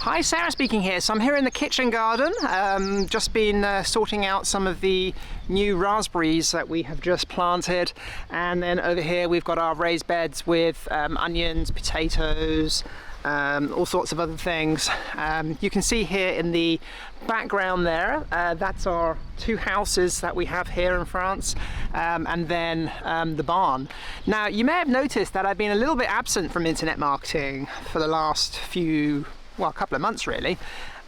Hi, Sarah speaking here. So I'm here in the kitchen garden, just been sorting out some of the new raspberries that we have just planted, and then over here we've got our raised beds with onions, potatoes, all sorts of other things. You can see here in the background there, that's our two houses that we have here in France, and then the barn. Now, you may have noticed that I've been a little bit absent from internet marketing for the last couple of months really.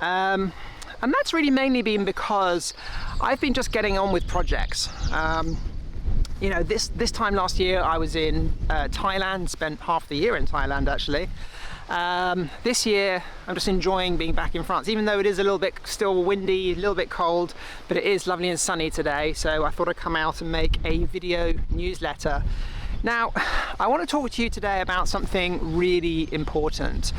And that's really mainly been because I've been just getting on with projects. You know, this time last year I was in Thailand, spent half the year in Thailand actually. This year I'm just enjoying being back in France, even though it is a little bit still windy, a little bit cold, but it is lovely and sunny today, so I thought I'd come out and make a video newsletter. Now, I want to talk to you today about something really important,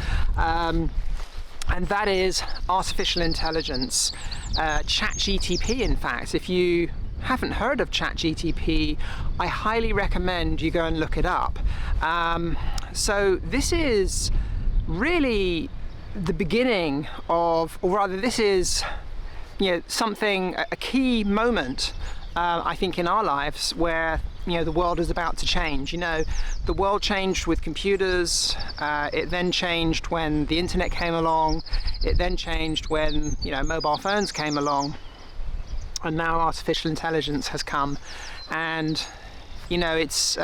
and that is artificial intelligence, ChatGTP. In fact, if you haven't heard of ChatGTP, I highly recommend you go and look it up. So this is really the beginning of, or rather this is, you know, something, a key moment I think in our lives where, you know, the world is about to change. You know, the world changed with computers, it then changed when the internet came along, it then changed when, you know, mobile phones came along, and now artificial intelligence has come. And, you know, it's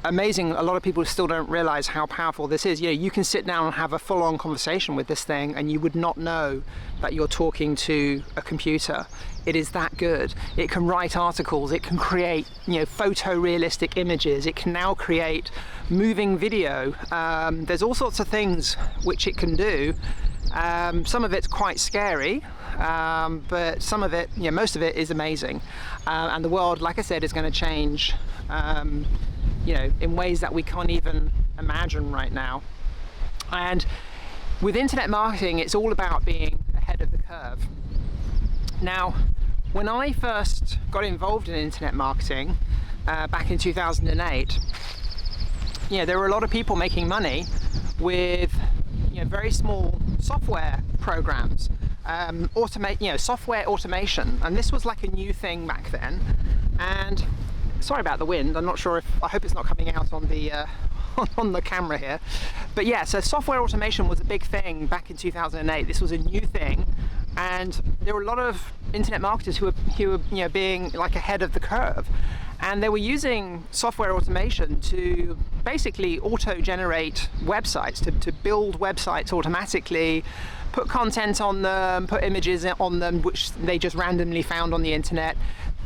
amazing. A lot of people still don't realize how powerful this is. You know, you can sit down and have a full-on conversation with this thing and you would not know that you're talking to a computer. It is that good. It can write articles, it can create, you know, photorealistic images, it can now create moving video. There's all sorts of things which it can do. Some of it's quite scary, but some of it, you know, most of it is amazing. And the world, like I said, is going to change, you know, in ways that we can't even imagine right now. And with internet marketing, it's all about being ahead of the curve. Now, when I first got involved in internet marketing back in 2008, you know, there were a lot of people making money with, you know, very small software programs, software automation, and this was like a new thing back then. And sorry about the wind. I'm not sure if, I hope it's not coming out on the on the camera here. But yeah, so software automation was a big thing back in 2008. This was a new thing, and there were a lot of internet marketers who were you know, being like ahead of the curve, and they were using software automation to basically auto-generate websites, to build websites automatically, put content on them, put images on them which they just randomly found on the internet.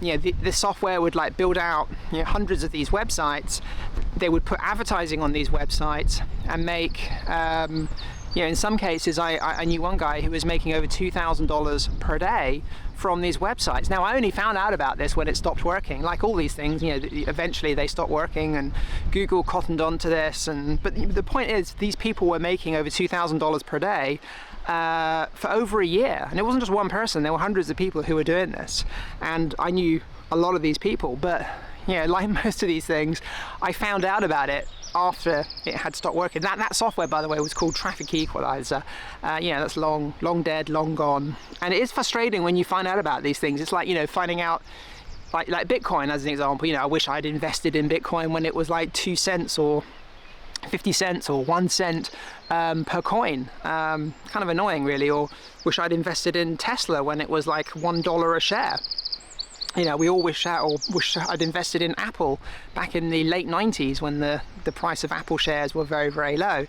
You know, the software would like build out, you know, hundreds of these websites. They would put advertising on these websites and make, you know, in some cases I knew one guy who was making over $2,000 per day from these websites. Now, I only found out about this when it stopped working. Like all these things, you know, eventually they stopped working and Google cottoned onto this. But the point is, these people were making over $2,000 per day for over a year, and it wasn't just one person. There were hundreds of people who were doing this, and I knew a lot of these people. But, you know, like most of these things, I found out about it after it had stopped working. That software, by the way, was called Traffic Equalizer. You know, that's long dead, long gone. And it is frustrating when you find out about these things. It's like, you know, finding out, like Bitcoin as an example. You know, I wish I'd invested in Bitcoin when it was like 2 cents or 50 cents or 1 cent per coin. Kind of annoying really. Or wish I'd invested in Tesla when it was like $1 a share. You know, we all wish I'd invested in Apple back in the late 90s when the price of Apple shares were very, very low.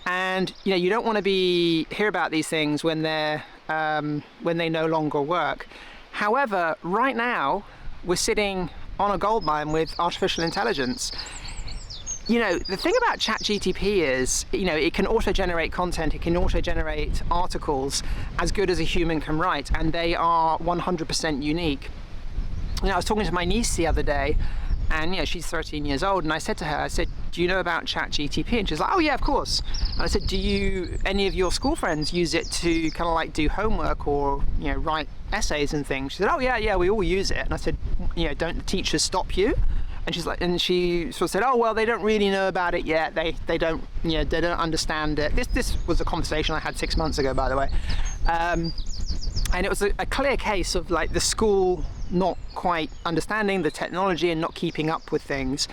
And, you know, you don't want to hear about these things when they no longer work. However, right now we're sitting on a gold mine with artificial intelligence. You know, the thing about ChatGTP is, you know, it can auto-generate content, it can auto-generate articles as good as a human can write, and they are 100% unique. You know, I was talking to my niece the other day, and, you know, she's 13 years old, and I said to her, I said, do you know about ChatGTP? And she's like, oh yeah, of course. And I said, do any of your school friends use it to kind of like do homework or, you know, write essays and things? She said, oh yeah, we all use it. And I said, you know, don't the teachers stop you And she's like, and she sort of said, oh well, they don't really know about it yet. They don't, you know, they don't understand it. This was a conversation I had 6 months ago, by the way, and it was a clear case of like the school not quite understanding the technology and not keeping up with things.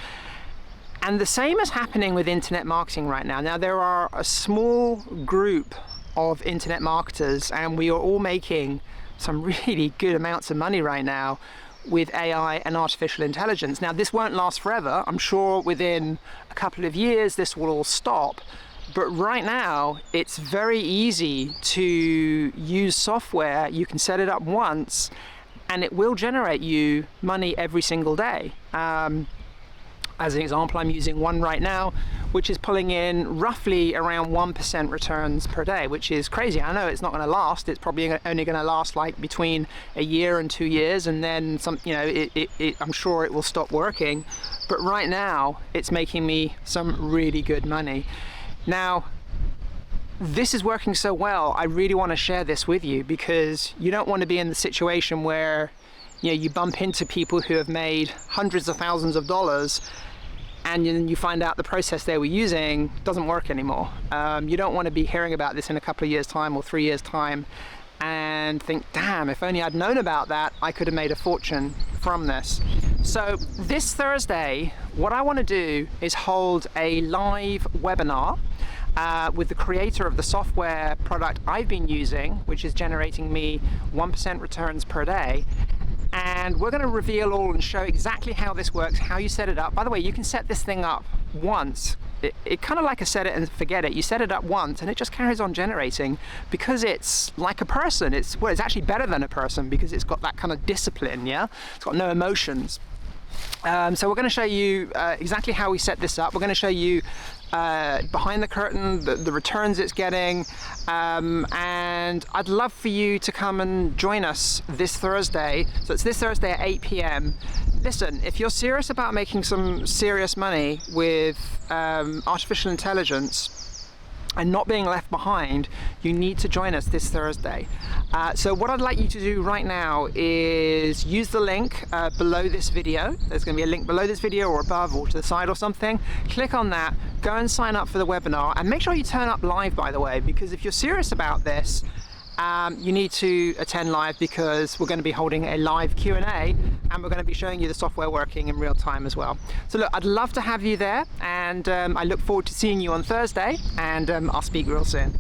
And the same is happening with internet marketing right now. Now there are a small group of internet marketers, and we are all making some really good amounts of money right now with AI and artificial intelligence. Now this won't last forever. I'm sure within a couple of years this will all stop. But right now it's very easy to use software. You can set it up once and it will generate you money every single day. As an example, I'm using one right now, which is pulling in roughly around 1% returns per day, which is crazy. I know it's not going to last. It's probably only going to last like between a year and 2 years, and then some, you know, I'm sure it will stop working. But right now, it's making me some really good money. Now, this is working so well, I really want to share this with you, because you don't want to be in the situation where, you know, you bump into people who have made hundreds of thousands of dollars and then you find out the process they were using doesn't work anymore. You don't want to be hearing about this in a couple of years' time or 3 years' time and think, damn, if only I'd known about that, I could have made a fortune from this. So this Thursday, what I want to do is hold a live webinar with the creator of the software product I've been using, which is generating me 1% returns per day. And we're going to reveal all and show exactly how this works, how you set it up. By the way, you can set this thing up once. It kind of like a set it and forget it. You set it up once and it just carries on generating, because it's like a person. It's actually better than a person, because it's got that kind of discipline, yeah? It's got no emotions. So we're going to show you exactly how we set this up. We're going to show you behind the curtain, the returns it's getting, and I'd love for you to come and join us this Thursday. So it's this Thursday at 8 p.m. Listen, if you're serious about making some serious money with artificial intelligence and not being left behind, you need to join us this Thursday. So what I'd like you to do right now is use the link below this video. There's going to be a link below this video or above or to the side or something. Click on that, go and sign up for the webinar, and make sure you turn up live, by the way, because if you're serious about this, you need to attend live, because we're going to be holding a live Q&A and we're going to be showing you the software working in real time as well. So look, I'd love to have you there, and I look forward to seeing you on Thursday, and I'll speak real soon.